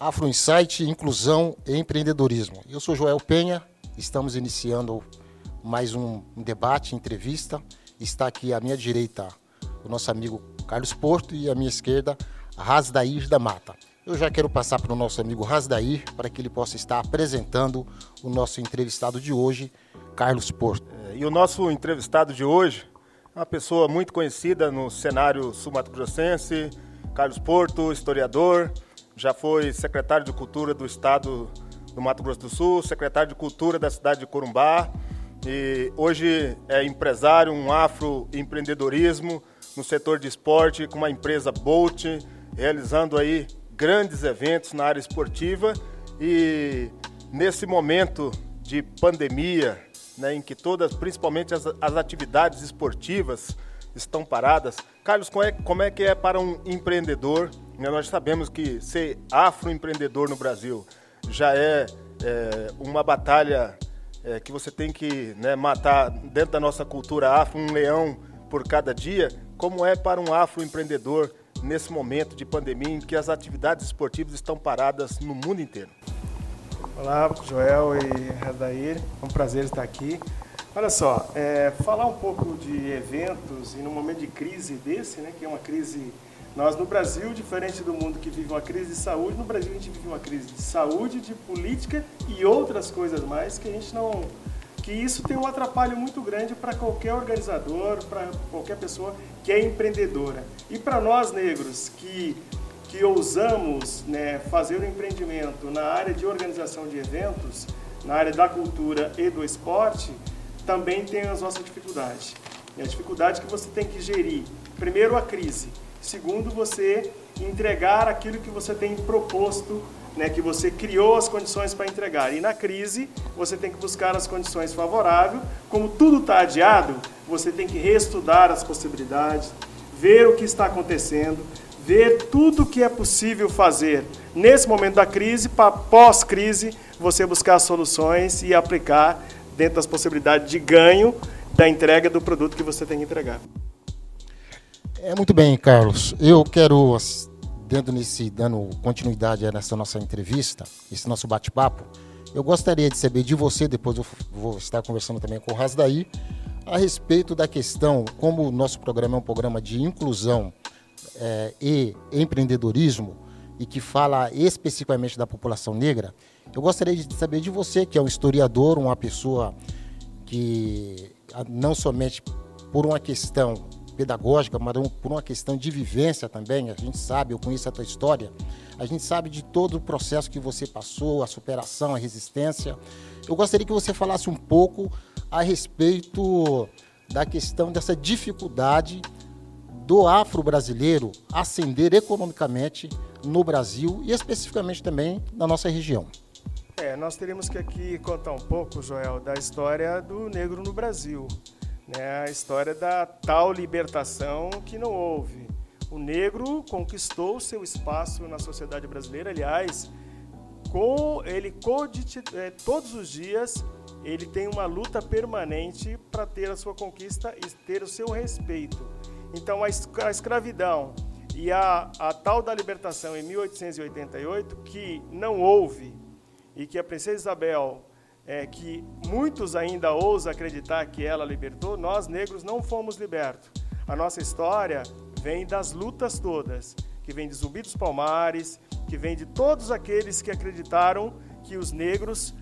Afro Insight, Inclusão e Empreendedorismo. Eu sou Joel Penha, estamos iniciando mais um debate, entrevista. Está aqui à minha direita o nosso amigo Carlos Porto e à minha esquerda Rasdair da Mata. Eu já quero passar para o nosso amigo Rasdair para que ele possa estar apresentando o nosso entrevistado de hoje, Carlos Porto. E o nosso entrevistado de hoje é uma pessoa muito conhecida no cenário sul-mato-grossense, Carlos Porto, historiador, já foi secretário de Cultura do Estado do Mato Grosso do Sul, secretário de Cultura da cidade de Corumbá, e hoje é empresário, um afroempreendedorismo no setor de esporte, com uma empresa Bolt, realizando aí grandes eventos na área esportiva. E nesse momento de pandemia, né, em que todas, principalmente as atividades esportivas estão paradas, Carlos, como é que é para um empreendedor? Nós sabemos que ser afroempreendedor no Brasil já é uma batalha que você tem que, né, matar dentro da nossa cultura afro um leão por cada dia. Como é para um afroempreendedor nesse momento de pandemia em que as atividades esportivas estão paradas no mundo inteiro? Olá, Joel e Rasdair, é um prazer estar aqui. Olha só, falar um pouco de eventos e num momento de crise desse, né, que é uma crise... Nós no Brasil, diferente do mundo que vive uma crise de saúde, no Brasil a gente vive uma crise de saúde, de política e outras coisas mais que a gente não... que isso tem um atrapalho muito grande para qualquer organizador, para qualquer pessoa que é empreendedora. E para nós negros que ousamos, né, fazer um empreendimento na área de organização de eventos, na área da cultura e do esporte, também tem as nossas dificuldades. E a dificuldade que você tem que gerir, primeiro a crise, segundo você entregar aquilo que você tem proposto, né, que você criou as condições para entregar. E na crise, você tem que buscar as condições favoráveis. Como tudo está adiado, você tem que reestudar as possibilidades, ver o que está acontecendo, ver tudo o que é possível fazer nesse momento da crise, para pós-crise, você buscar soluções e aplicar dentro das possibilidades de ganho da entrega do produto que você tem que entregar. Muito bem, Carlos. Eu quero, dando continuidade nessa nossa entrevista, esse nosso bate-papo, eu gostaria de saber de você, depois eu vou estar conversando também com o Rasdair, a respeito da questão, como o nosso programa é um programa de inclusão e empreendedorismo, e que fala especificamente da população negra, eu gostaria de saber de você, que é um historiador, uma pessoa que não somente por uma questão pedagógica, mas por uma questão de vivência também, a gente sabe, eu conheço a tua história, a gente sabe de todo o processo que você passou, a superação, a resistência. Eu gostaria que você falasse um pouco a respeito da questão dessa dificuldade do afro-brasileiro ascender economicamente no Brasil e especificamente também na nossa região. Nós teríamos que aqui contar um pouco, Joel, da história do negro no Brasil, né? A história da tal libertação que não houve. O negro conquistou seu espaço na sociedade brasileira, aliás, todos os dias ele tem uma luta permanente para ter a sua conquista e ter o seu respeito. Então a escravidão e a tal da libertação em 1888, que não houve, e que a princesa Isabel, que muitos ainda ousam acreditar que ela libertou, nós negros não fomos libertos. A nossa história vem das lutas todas, que vem de Zumbi dos Palmares, que vem de todos aqueles que acreditaram que os negros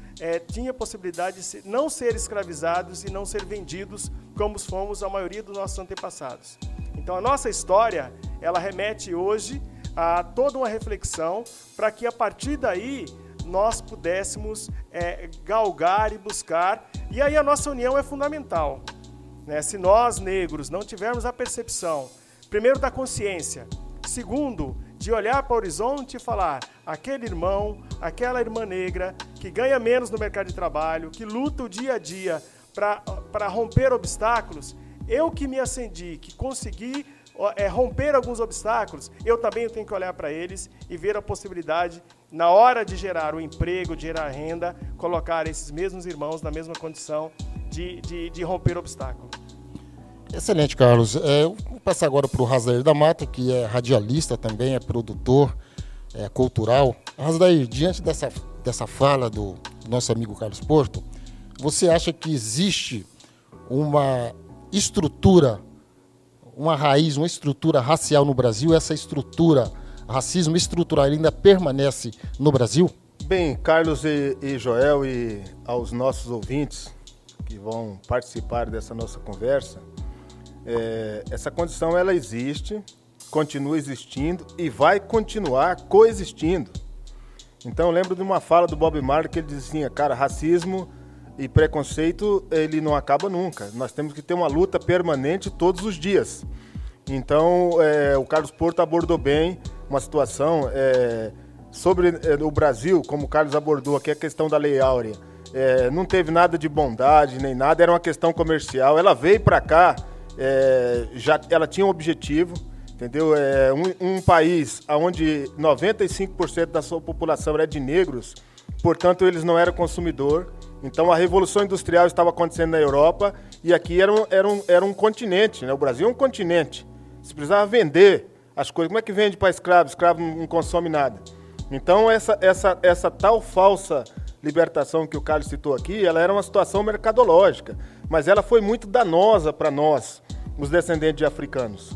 tinham possibilidade de não ser escravizados e não ser vendidos, como fomos a maioria dos nossos antepassados. Então a nossa história, ela remete hoje a toda uma reflexão para que a partir daí nós pudéssemos galgar e buscar, e aí a nossa união é fundamental, né? Se nós negros não tivermos a percepção, primeiro da consciência, segundo de olhar para o horizonte e falar, aquele irmão, aquela irmã negra que ganha menos no mercado de trabalho, que luta o dia a dia para romper obstáculos, eu que me acendi, que consegui romper alguns obstáculos, eu também tenho que olhar para eles e ver a possibilidade, na hora de gerar o emprego, de gerar renda, colocar esses mesmos irmãos na mesma condição de romper obstáculos. Excelente, Carlos. Eu vou passar agora para o Rasdair da Mata, que é radialista também, é produtor cultural. Mas daí, diante dessa fala do nosso amigo Carlos Porto, você acha que existe uma estrutura, uma raiz, uma estrutura racial no Brasil? Essa estrutura, racismo estrutural, ainda permanece no Brasil? Bem, Carlos e Joel e aos nossos ouvintes que vão participar dessa nossa conversa, essa condição ela existe, continua existindo e vai continuar coexistindo. Então eu lembro de uma fala do Bob Marley que ele dizia, cara, racismo e preconceito ele não acaba nunca. Nós temos que ter uma luta permanente todos os dias. Então o Carlos Porto abordou bem uma situação sobre o Brasil, como o Carlos abordou aqui, a questão da Lei Áurea. Não teve nada de bondade nem nada, era uma questão comercial. Ela veio para cá, ela tinha um objetivo, entendeu? Um país onde 95% da sua população era de negros, portanto eles não eram consumidor. Então a Revolução Industrial estava acontecendo na Europa e aqui era um continente, né? O Brasil é um continente. Você precisava vender as coisas. Como é que vende para escravo? Escravo não consome nada. Então essa tal falsa libertação que o Carlos citou aqui, ela era uma situação mercadológica, mas ela foi muito danosa para nós, os descendentes de africanos,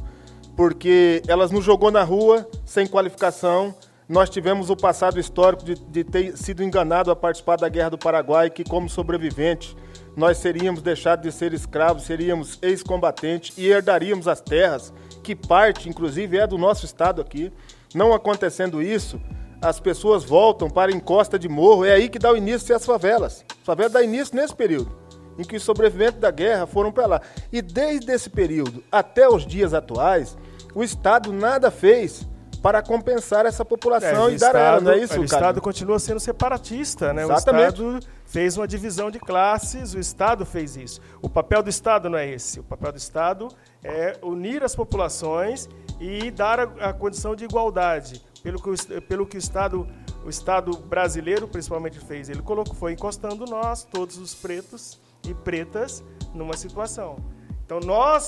porque elas nos jogou na rua sem qualificação. Nós tivemos o passado histórico de ter sido enganado a participar da Guerra do Paraguai, que como sobreviventes nós seríamos deixados de ser escravos, seríamos ex-combatentes e herdaríamos as terras, que parte, inclusive, é do nosso estado aqui. Não acontecendo isso, as pessoas voltam para a encosta de morro, é aí que dá o início às favelas. A favela dá início nesse período, em que os sobreviventes da guerra foram para lá. E desde esse período até os dias atuais, o Estado nada fez para compensar essa população e dar ela, não é isso, cara? O Estado continua sendo separatista, né? Exatamente. O Estado fez uma divisão de classes, o Estado fez isso. O papel do Estado não é esse. O papel do Estado é unir as populações e dar a condição de igualdade. Pelo que o Estado brasileiro principalmente fez. Ele foi encostando nós, todos os pretos e pretas, numa situação. Então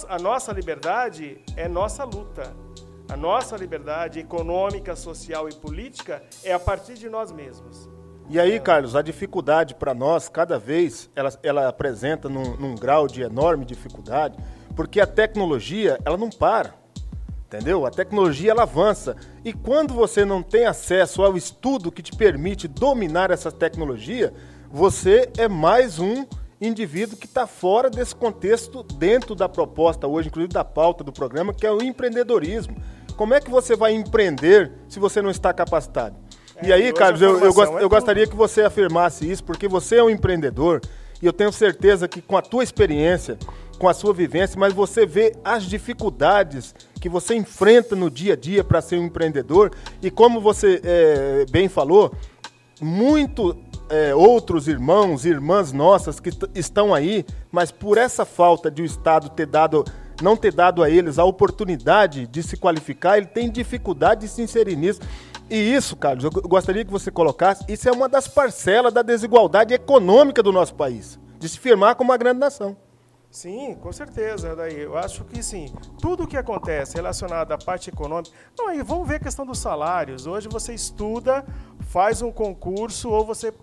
a nossa liberdade é nossa luta. A nossa liberdade econômica, social e política é a partir de nós mesmos. E aí, Carlos, a dificuldade para nós, cada vez, ela apresenta num grau de enorme dificuldade, porque a tecnologia, ela não para, entendeu? A tecnologia, ela avança. E quando você não tem acesso ao estudo que te permite dominar essa tecnologia, você é mais um indivíduo que está fora desse contexto, dentro da proposta hoje, inclusive da pauta do programa, que é o empreendedorismo. Como é que você vai empreender se você não está capacitado? E aí, Carlos, eu gostaria que você afirmasse isso, porque você é um empreendedor e eu tenho certeza que com a tua experiência, com a sua vivência, mas você vê as dificuldades que você enfrenta no dia a dia para ser um empreendedor e como você bem falou, outros irmãos e irmãs nossas que estão aí, mas por essa falta de o Estado não ter dado a eles a oportunidade de se qualificar, ele tem dificuldade de se inserir nisso. E isso, Carlos, eu gostaria que você colocasse, isso é uma das parcelas da desigualdade econômica do nosso país, de se firmar como uma grande nação. Sim, com certeza. Daí eu acho que sim. Tudo o que acontece relacionado à parte econômica... Não, e vamos ver a questão dos salários. Hoje você estuda, faz um concurso, ou você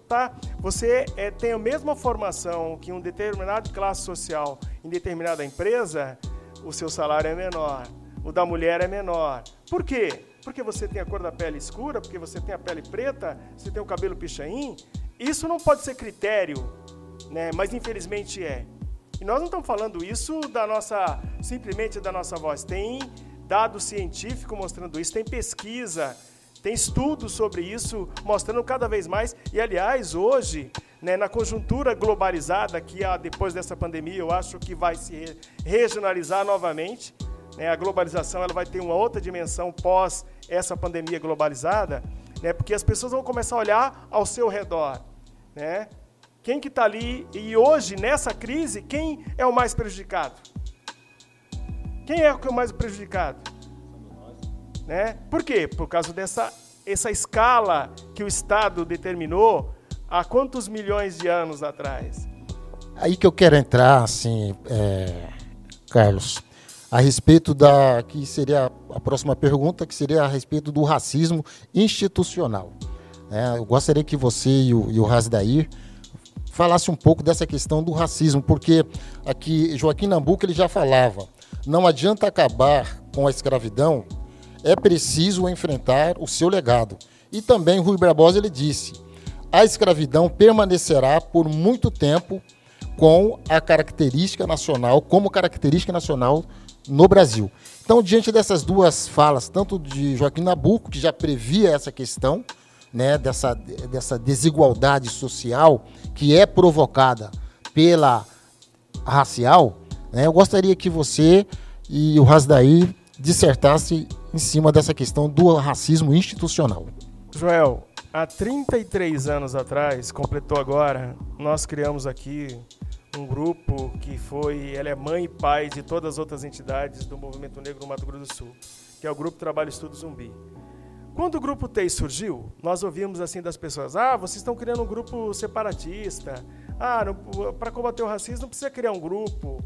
tem a mesma formação que um determinado classe social em determinada empresa, o seu salário é menor. O da mulher é menor. Por quê? Porque você tem a cor da pele escura, porque você tem a pele preta, você tem o cabelo pichain. Isso não pode ser critério, né? Mas infelizmente é. E nós não estamos falando isso simplesmente da nossa voz. Tem dado científico mostrando isso, tem pesquisa, tem estudos sobre isso, mostrando cada vez mais. E, aliás, hoje, né, na conjuntura globalizada, que depois dessa pandemia, eu acho que vai se regionalizar novamente. Né, a globalização ela vai ter uma outra dimensão pós essa pandemia globalizada, né, porque as pessoas vão começar a olhar ao seu redor, né? Quem que está ali? E hoje, nessa crise, quem é o mais prejudicado? Quem é o mais prejudicado? Né? Por quê? Por causa essa escala que o Estado determinou há quantos milhões de anos atrás? Aí que eu quero entrar, assim, Carlos. a respeito que seria a próxima pergunta, que seria a respeito do racismo institucional. Eu gostaria que você e o Rasdair falasse um pouco dessa questão do racismo, porque aqui Joaquim Nabuco ele já falava, não adianta acabar com a escravidão, é preciso enfrentar o seu legado. E também Rui Barbosa ele disse, a escravidão permanecerá por muito tempo como característica nacional no Brasil. Então, diante dessas duas falas, tanto de Joaquim Nabuco, que já previa essa questão, né, dessa desigualdade social que é provocada pela racial, né, eu gostaria que você e o Rasdair dissertassem em cima dessa questão do racismo institucional. Joel, há 33 anos atrás, completou agora, nós criamos aqui um grupo que ele é mãe e pai de todas as outras entidades do Movimento Negro no Mato Grosso do Sul, que é o Grupo Trabalho Estudo Zumbi. Quando o Grupo TEI surgiu, nós ouvimos assim das pessoas, vocês estão criando um grupo separatista, para combater o racismo não precisa criar um grupo,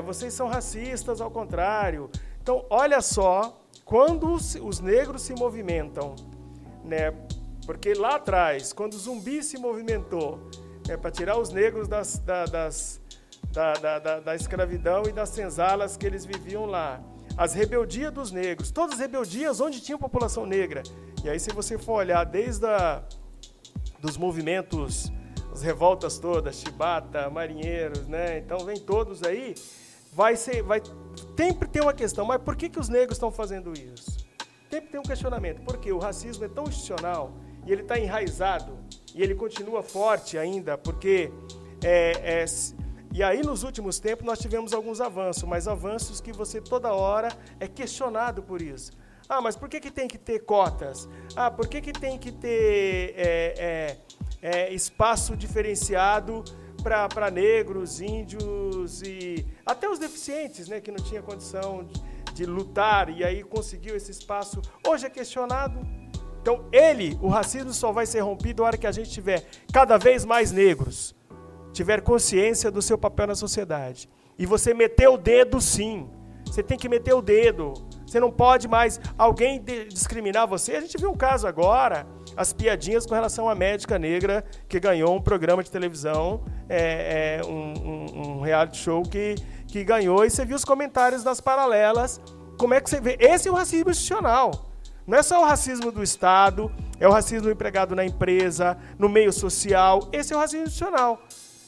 vocês são racistas ao contrário. Então, olha só, quando os negros se movimentam, né, porque lá atrás, quando o Zumbi se movimentou, para tirar os negros da escravidão e das senzalas que eles viviam lá, as rebeldias dos negros, todas as rebeldias onde tinha população negra. E aí, se você for olhar desde dos movimentos, as revoltas todas, Chibata, marinheiros, né? Então, vem todos aí, sempre tem uma questão, mas por que os negros estão fazendo isso? Sempre tem um questionamento, porque o racismo é tão institucional e ele está enraizado e ele continua forte ainda, porque e aí, nos últimos tempos, nós tivemos alguns avanços, mas avanços que você toda hora é questionado por isso. Mas por que tem que ter cotas? Por que tem que ter espaço diferenciado para negros, índios e até os deficientes, né, que não tinha condição de lutar e aí conseguiu esse espaço? Hoje é questionado. Então, o racismo só vai ser rompido na hora que a gente tiver cada vez mais negros, tiver consciência do seu papel na sociedade. E você meter o dedo, sim. Você tem que meter o dedo. Você não pode mais alguém discriminar você. A gente viu um caso agora, as piadinhas com relação à médica negra que ganhou um programa de televisão, um reality show que ganhou, e você viu os comentários nas paralelas. Como é que você vê? Esse é o racismo institucional. Não é só o racismo do Estado, é o racismo empregado na empresa, no meio social. Esse é o racismo institucional.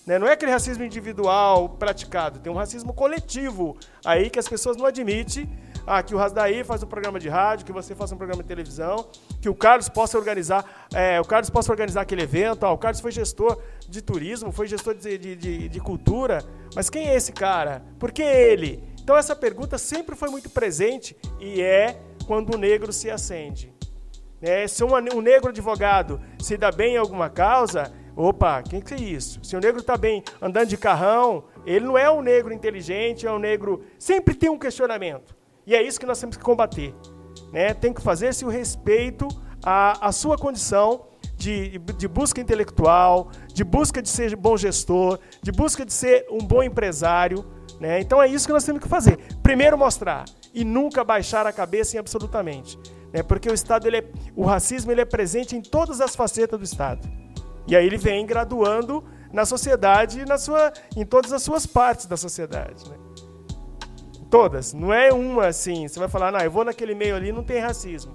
Não é aquele racismo individual praticado, tem um racismo coletivo aí que as pessoas não admitem. Que o Rasdair faz um programa de rádio, que você faça um programa de televisão, que o Carlos possa organizar, aquele evento. O Carlos foi gestor de turismo, foi gestor de cultura, mas quem é esse cara? Por que ele? Então essa pergunta sempre foi muito presente e quando o negro se acende. Se um negro advogado se dá bem em alguma causa, quem que é isso? Se o negro está bem andando de carrão, ele não é um negro inteligente, é um negro... Sempre tem um questionamento. E é isso que nós temos que combater. Tem que fazer-se o respeito à sua condição de busca intelectual, de busca de ser bom gestor, de busca de ser um bom empresário. Então é isso que nós temos que fazer. Primeiro mostrar e nunca baixar a cabeça em absolutamente. Porque o Estado, o racismo ele é presente em todas as facetas do Estado. E aí ele vem graduando na sociedade, em todas as suas partes da sociedade. Todas. Não é uma assim, você vai falar, eu vou naquele meio ali, não tem racismo.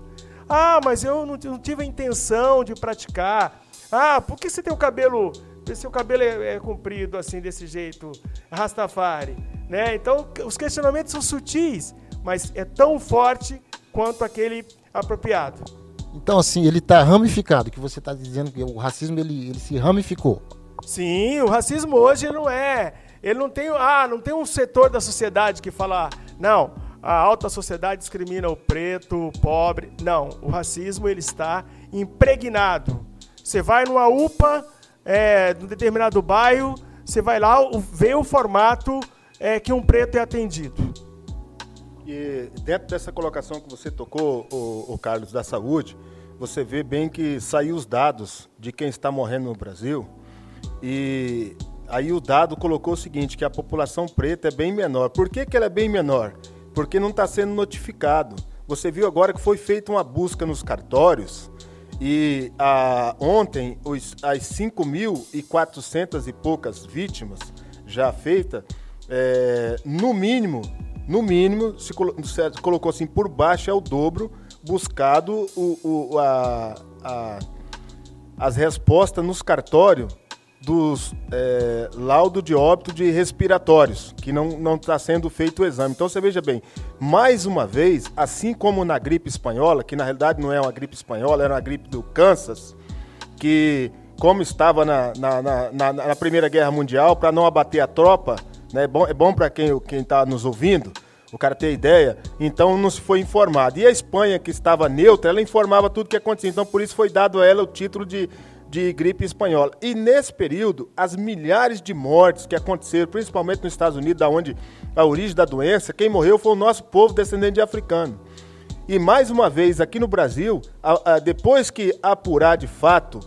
Mas eu não tive a intenção de praticar. Por que você tem o cabelo, seu cabelo é comprido assim, desse jeito, Rastafari? Então, os questionamentos são sutis, mas é tão forte quanto aquele apropriado. Então, assim, ele está ramificado, que você está dizendo que o racismo ele se ramificou. Sim, o racismo hoje ele não tem um setor da sociedade que fala, não, a alta sociedade discrimina o preto, o pobre. Não, o racismo ele está impregnado. Você vai numa UPA, num determinado bairro, você vai lá, vê o formato que um preto é atendido. E dentro dessa colocação que você tocou, o Carlos, da saúde, você vê bem que saiu os dados de quem está morrendo no Brasil, e aí o dado colocou o seguinte, que a população preta é bem menor. Por que ela é bem menor? porque não está sendo notificado. Você viu agora que foi feita uma busca nos cartórios e ontem as 5.400 e poucas vítimas já feitas, no mínimo, se colocou assim, por baixo é o dobro, buscado as respostas nos cartórios dos laudo de óbito de respiratórios, que não está sendo feito o exame. Então você veja bem, mais uma vez, assim como na gripe espanhola, que na realidade não é uma gripe espanhola, era uma gripe do Kansas, que como estava na Primeira Guerra Mundial, para não abater a tropa, né, é bom para quem está nos ouvindo, o cara ter ideia, então não se foi informado. E a Espanha, que estava neutra, ela informava tudo o que acontecia, então por isso foi dado a ela o título de gripe espanhola. E nesse período, as milhares de mortes que aconteceram, principalmente nos Estados Unidos, da onde a origem da doença, quem morreu foi o nosso povo descendente de africano. E mais uma vez, aqui no Brasil, depois que apurar de fato,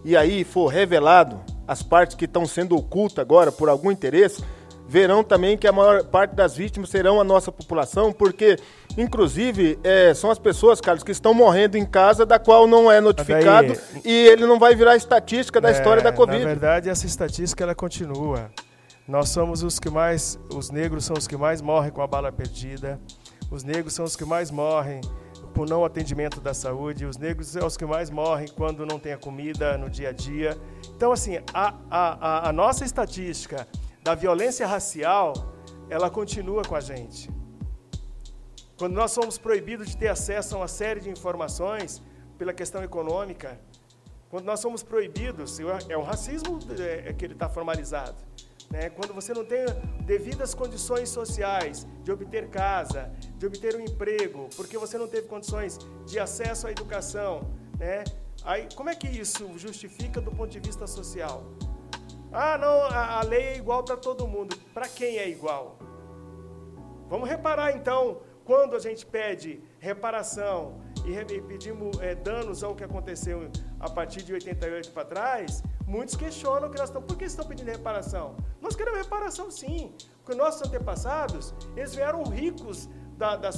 e aí for revelado as partes que estão sendo ocultas agora por algum interesse, verão também que a maior parte das vítimas serão a nossa população, porque, inclusive, são as pessoas, Carlos, que estão morrendo em casa, da qual não é notificado, e ele não vai virar estatística da história da Covid. Na verdade, essa estatística, ela continua. Nós somos os negros são os que mais morrem com a bala perdida, os negros são os que mais morrem por não atendimento da saúde, os negros são os que mais morrem quando não tem a comida no dia a dia. Então, assim, a nossa estatística da violência racial, ela continua com a gente. Quando nós somos proibidos de ter acesso a uma série de informações pela questão econômica, quando nós somos proibidos, é o racismo que ele está formalizado, né? Quando você não tem devidas condições sociais de obter casa, de obter um emprego, porque você não teve condições de acesso à educação, né? Aí, como é que isso justifica do ponto de vista social? Ah, não, a lei é igual para todo mundo. Para quem é igual? Vamos reparar, então, quando a gente pede reparação e pedimos danos ao que aconteceu a partir de 88 para trás, muitos questionam que nós estamos... Por que estão pedindo reparação? Nós queremos reparação, sim. Porque nossos antepassados, eles vieram ricos da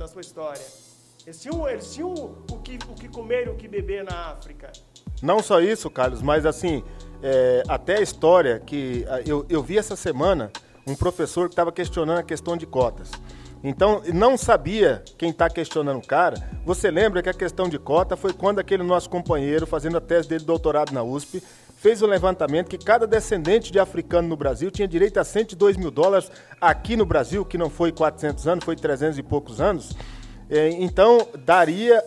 sua história. Eles tinham o que comer e o que beber na África. Não só isso, Carlos, mas assim... até a história que eu vi essa semana um professor que estava questionando a questão de cotas. Então, não sabia quem está questionando o cara. Você lembra que a questão de cota foi quando aquele nosso companheiro, fazendo a tese dele de doutorado na USP, fez um levantamento que cada descendente de africano no Brasil tinha direito a $102 mil aqui no Brasil, que não foi 400 anos, foi 300 e poucos anos. Então,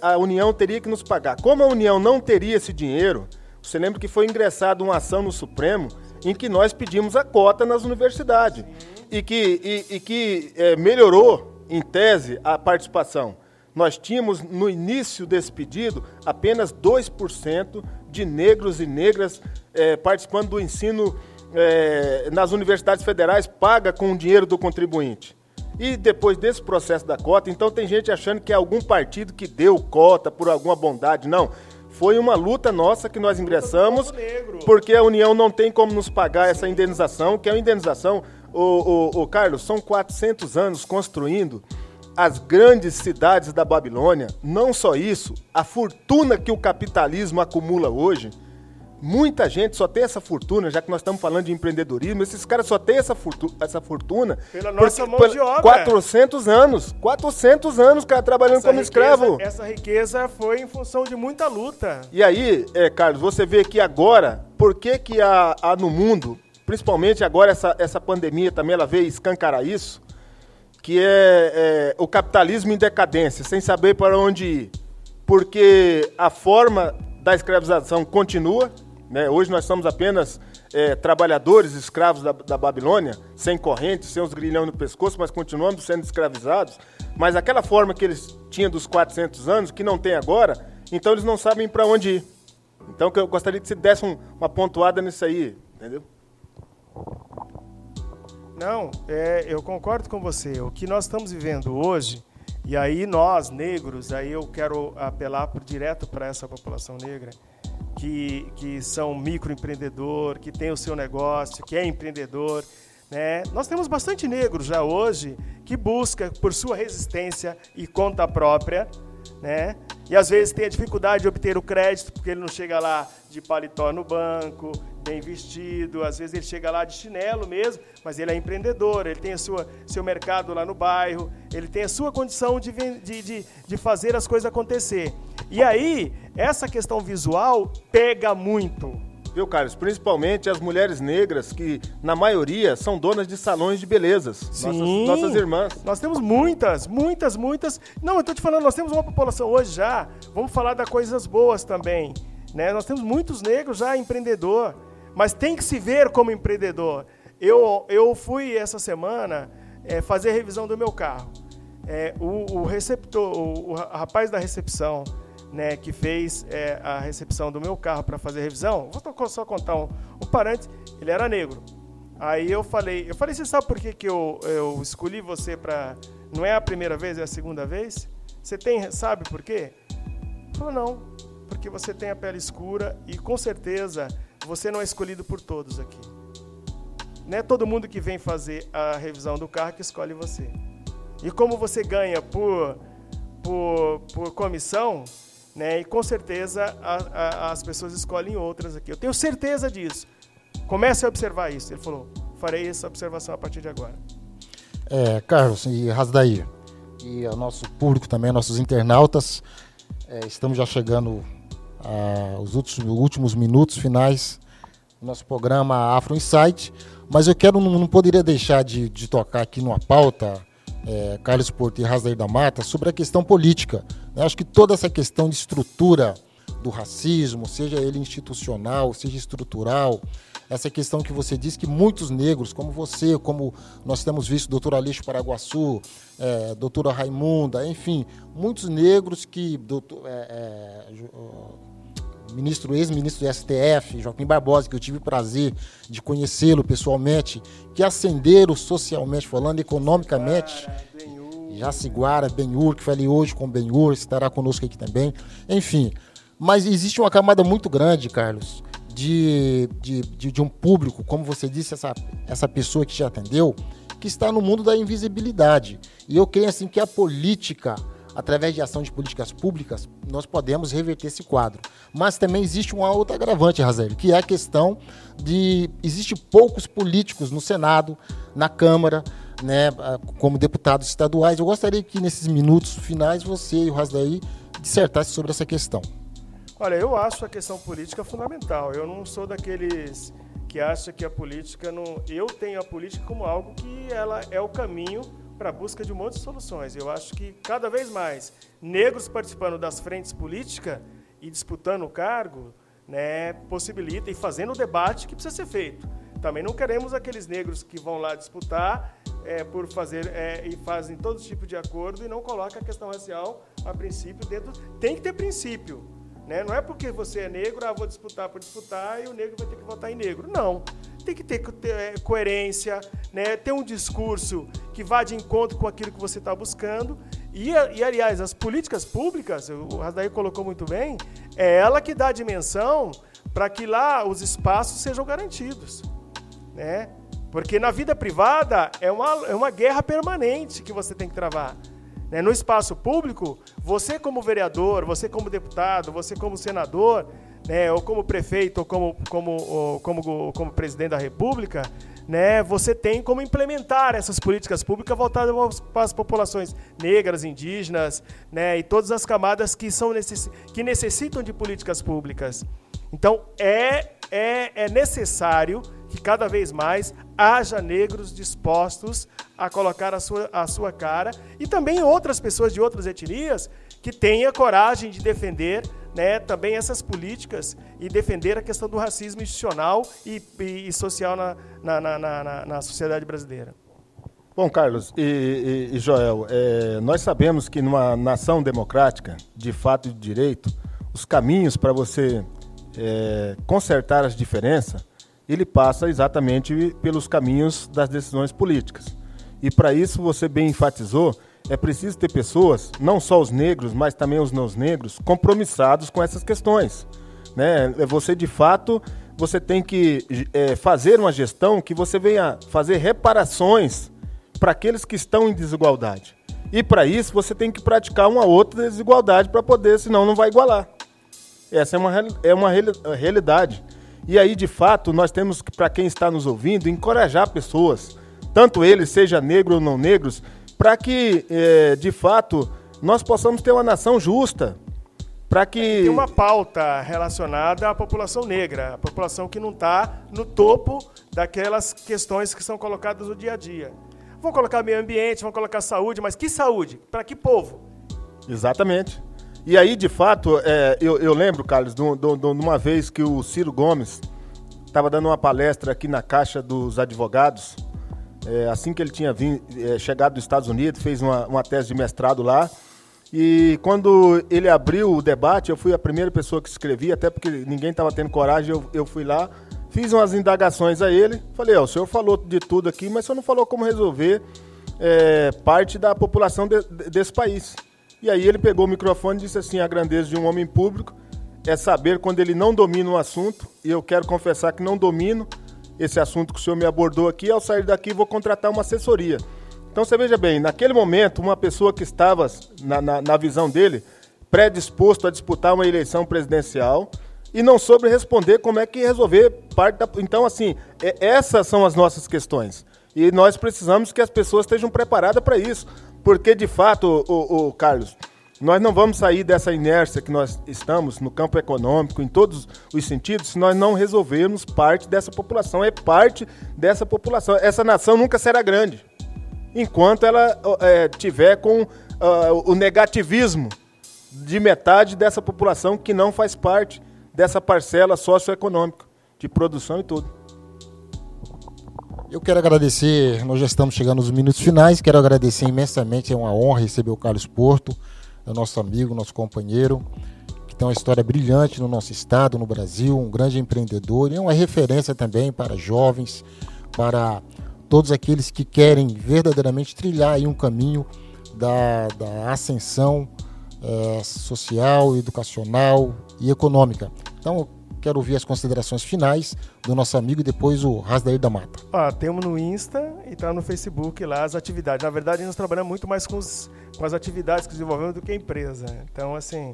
a União teria que nos pagar. Como a União não teria esse dinheiro, você lembra que foi ingressada uma ação no Supremo em que nós pedimos a cota nas universidades e que melhorou, em tese, a participação. Nós tínhamos, no início desse pedido, apenas 2% de negros e negras participando do ensino nas universidades federais, paga com o dinheiro do contribuinte. E depois desse processo da cota, então tem gente achando que é algum partido que deu cota por alguma bondade. Não. Foi uma luta nossa que nós ingressamos, porque a União não tem como nos pagar essa indenização, que é uma indenização, Carlos, são 400 anos construindo as grandes cidades da Babilônia. Não só isso, a fortuna que o capitalismo acumula hoje, muita gente só tem essa fortuna, já que nós estamos falando de empreendedorismo, esses caras só têm essa fortuna pela nossa mão de obra. 400 anos, cara, trabalhando como escravo. Essa riqueza foi em função de muita luta. E aí, Carlos, você vê que agora, por que há no mundo, principalmente agora essa pandemia também, ela veio escancarar isso, que é o capitalismo em decadência, sem saber para onde ir. Porque a forma da escravização continua, né? Hoje nós somos apenas trabalhadores escravos da Babilônia, sem correntes, sem os grilhões no pescoço, mas continuamos sendo escravizados. Mas aquela forma que eles tinham dos 400 anos, que não tem agora, então eles não sabem para onde ir. Então eu gostaria que você desse uma pontuada nisso aí, entendeu? Não, eu concordo com você. O que nós estamos vivendo hoje, e aí nós, negros, aí eu quero apelar direto para essa população negra, que são microempreendedor, que tem o seu negócio, que é empreendedor, né? Nós temos bastante negros já hoje que busca por sua resistência e conta própria, né? E às vezes tem a dificuldade de obter o crédito, porque ele não chega lá de paletó no banco, bem vestido, às vezes ele chega lá de chinelo mesmo, mas ele é empreendedor, ele tem seu mercado lá no bairro, ele tem a sua condição de fazer as coisas acontecer. E aí, essa questão visual pega muito. Viu, Carlos? Principalmente as mulheres negras, que na maioria são donas de salões de belezas. Sim, nossas irmãs. Nós temos muitas. Não, eu estou te falando, nós temos uma população hoje já, vamos falar das coisas boas também, né? Nós temos muitos negros já empreendedor, mas tem que se ver como empreendedor. Eu fui essa semana fazer a revisão do meu carro. O rapaz da recepção, né, que fez a recepção do meu carro para fazer a revisão, vou só contar um parênteses, ele era negro. Aí eu falei, você sabe por que eu escolhi você para... Não é a primeira vez, é a segunda vez? Sabe por quê? Ele falou, não, porque você tem a pele escura e com certeza você não é escolhido por todos aqui. Não é todo mundo que vem fazer a revisão do carro que escolhe você. E como você ganha por comissão, né, e com certeza as pessoas escolhem outras aqui. Eu tenho certeza disso. Comece a observar isso. Ele falou, farei essa observação a partir de agora. Carlos e Rasdair, e o nosso público também, nossos internautas, estamos já chegando aos últimos minutos finais do nosso programa Afro Insight, mas eu não poderia deixar de tocar aqui numa pauta, Carlos Porto e Rasdair da Mata, sobre a questão política. Eu acho que toda essa questão de estrutura do racismo, seja ele institucional, seja estrutural, essa questão que você disse que muitos negros, como você, como nós temos visto doutor Aleixo Paraguaçu, doutora Raimunda, enfim, muitos negros que ex-ministro do STF, Joaquim Barbosa, que eu tive o prazer de conhecê-lo pessoalmente, que ascenderam socialmente falando, economicamente, Jaciguara, Benhur, que falei hoje com o Benhur, estará conosco aqui também, enfim. Mas existe uma camada muito grande, Carlos, de um público, como você disse, essa pessoa que te atendeu, que está no mundo da invisibilidade. E eu creio assim que a política, através de ação de políticas públicas, nós podemos reverter esse quadro. Mas também existe uma outra agravante, Razel, que é a questão de... Existem poucos políticos no Senado, na Câmara, né, como deputados estaduais. Eu gostaria que nesses minutos finais você e o Rasdair dissertassem sobre essa questão. Olha, eu acho a questão política fundamental. Eu não sou daqueles que acham que a política não... Eu tenho a política como algo que ela é o caminho para a busca de um monte de soluções. Eu acho que cada vez mais negros participando das frentes políticas e disputando o cargo, né, possibilita e fazendo o debate que precisa ser feito. Também não queremos aqueles negros que vão lá disputar por fazer e fazem todo tipo de acordo e não colocam a questão racial a princípio dentro. Tem que ter princípio, né? Não é porque você é negro, vou disputar por disputar e o negro vai ter que votar em negro. Não. Tem que ter coerência, né? Ter um discurso que vá de encontro com aquilo que você está buscando. E, aliás, as políticas públicas, o Rasdair colocou muito bem, é ela que dá a dimensão para que lá os espaços sejam garantidos, né? Porque na vida privada é uma guerra permanente que você tem que travar, né? No espaço público, você como vereador, você como deputado, você como senador, né, ou como prefeito, ou como presidente da República, né, você tem como implementar essas políticas públicas voltadas para as populações negras, indígenas, né, e todas as camadas que necessitam de políticas públicas. Então, é necessário que cada vez mais haja negros dispostos a colocar a sua cara e também outras pessoas de outras etnias que tenham coragem de defender, né, também essas políticas e defender a questão do racismo institucional e social na sociedade brasileira. Bom, Carlos e Joel, nós sabemos que numa nação democrática, de fato e de direito, os caminhos para você consertar as diferenças, ele passa exatamente pelos caminhos das decisões políticas. E para isso, você bem enfatizou, é preciso ter pessoas, não só os negros, mas também os não negros, compromissados com essas questões, né? Você, de fato, você tem que fazer uma gestão que você venha fazer reparações para aqueles que estão em desigualdade. E para isso você tem que praticar uma outra desigualdade para poder, senão não vai igualar. Essa é uma realidade. E aí, de fato, nós temos que, para quem está nos ouvindo, encorajar pessoas, tanto eles, seja negro ou não negros, para que, de fato, nós possamos ter uma nação justa. Para que... Tem uma pauta relacionada à população negra, a população que não está no topo daquelas questões que são colocadas no dia a dia. Vão colocar meio ambiente, vão colocar saúde, mas que saúde? Para que povo? Exatamente. E aí, de fato, eu lembro, Carlos, de uma vez que o Ciro Gomes estava dando uma palestra aqui na Caixa dos Advogados, assim que ele tinha chegado dos Estados Unidos, fez uma tese de mestrado lá, e quando ele abriu o debate, eu fui a primeira pessoa que escrevi, até porque ninguém estava tendo coragem, eu fui lá, fiz umas indagações a ele, falei, o senhor falou de tudo aqui, mas o senhor não falou como resolver parte da população desse país. E aí ele pegou o microfone e disse assim, a grandeza de um homem público é saber quando ele não domina um assunto, e eu quero confessar que não domino esse assunto que o senhor me abordou aqui, ao sair daqui vou contratar uma assessoria. Então você veja bem, naquele momento, uma pessoa que estava, na visão dele, predisposto a disputar uma eleição presidencial e não soube responder como é que resolver parte da... Então, assim, essas são as nossas questões. E nós precisamos que as pessoas estejam preparadas para isso. Porque, de fato, Carlos, nós não vamos sair dessa inércia que nós estamos no campo econômico, em todos os sentidos, se nós não resolvermos parte dessa população. É parte dessa população. Essa nação nunca será grande, enquanto ela tiver com o negativismo de metade dessa população que não faz parte dessa parcela socioeconômica, de produção e tudo. Eu quero agradecer, nós já estamos chegando nos minutos finais, quero agradecer imensamente, é uma honra receber o Carlos Porto, é nosso amigo, nosso companheiro, que tem uma história brilhante no nosso estado, no Brasil, um grande empreendedor e é uma referência também para jovens, para todos aqueles que querem verdadeiramente trilhar aí um caminho da ascensão social, educacional e econômica. Então, quero ouvir as considerações finais do nosso amigo e depois o Rasdair da Mata. Temos no Insta e tá no Facebook lá as atividades. Na verdade, nós trabalhamos muito mais com as atividades que desenvolvemos do que a empresa. Então, assim,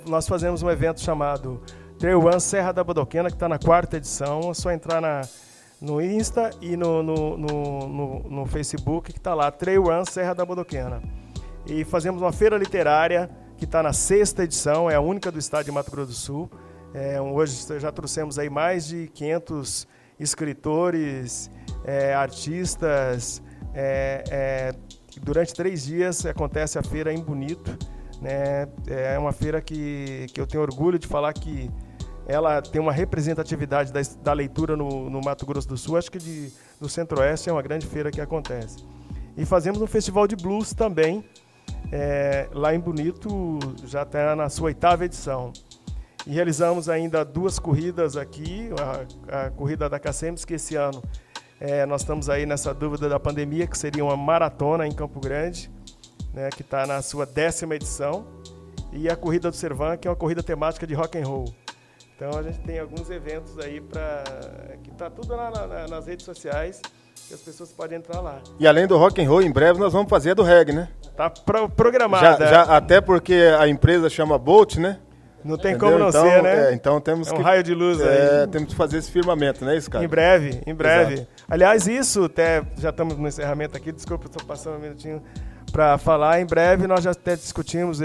nós fazemos um evento chamado Trail Run Serra da Bodoquena, que está na 4ª edição. É só entrar no Insta e no Facebook, que está lá, Trail Run Serra da Bodoquena. E fazemos uma feira literária, que está na 6ª edição, é a única do estado de Mato Grosso do Sul. Hoje já trouxemos aí mais de 500 escritores, artistas. Durante 3 dias acontece a feira em Bonito, né? É uma feira que eu tenho orgulho de falar que ela tem uma representatividade da leitura no Mato Grosso do Sul. Acho que do Centro-Oeste é uma grande feira que acontece. E fazemos um festival de blues também, lá em Bonito, já está na sua 8ª edição. E realizamos ainda 2 corridas aqui, a corrida da Cacemes, que esse ano nós estamos aí nessa dúvida da pandemia, que seria uma maratona em Campo Grande, né, que está na sua 10ª edição, e a corrida do Servan, que é uma corrida temática de rock and roll. Então a gente tem alguns eventos aí que está tudo lá nas redes sociais, que as pessoas podem entrar lá. E além do rock and roll, em breve nós vamos fazer a do reggae, né? Tá programada. Até porque a empresa chama Bolt, né? Não tem Entendeu? Como não então, ser, né? Então temos um raio de luz aí. Temos que fazer esse firmamento, né, isso, cara? Em breve. Exato. Aliás, isso, até já estamos no encerramento aqui, desculpa, estou passando um minutinho para falar. Em breve nós já até discutimos,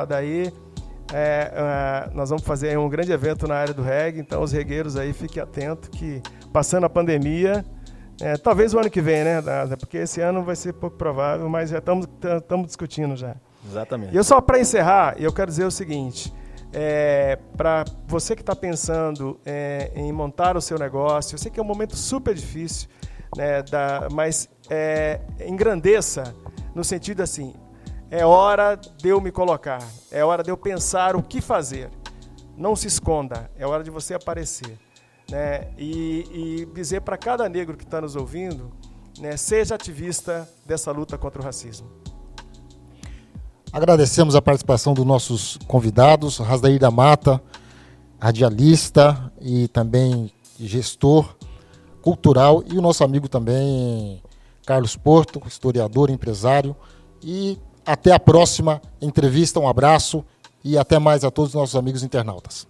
daí nós vamos fazer um grande evento na área do reggae, então os regueiros aí fiquem atentos que, passando a pandemia, talvez o ano que vem, né? Porque esse ano vai ser pouco provável, mas já estamos discutindo já. Exatamente. E eu só para encerrar, eu quero dizer o seguinte... para você que está pensando em montar o seu negócio, eu sei que é um momento super difícil, né, mas engrandeça no sentido assim, é hora de eu me colocar, é hora de eu pensar o que fazer, não se esconda, é hora de você aparecer, né, e dizer para cada negro que está nos ouvindo, né, seja ativista dessa luta contra o racismo. Agradecemos a participação dos nossos convidados, Rasdair da Mata, radialista e também gestor cultural, e o nosso amigo também, Carlos Porto, historiador, empresário. E até a próxima entrevista, um abraço e até mais a todos os nossos amigos internautas.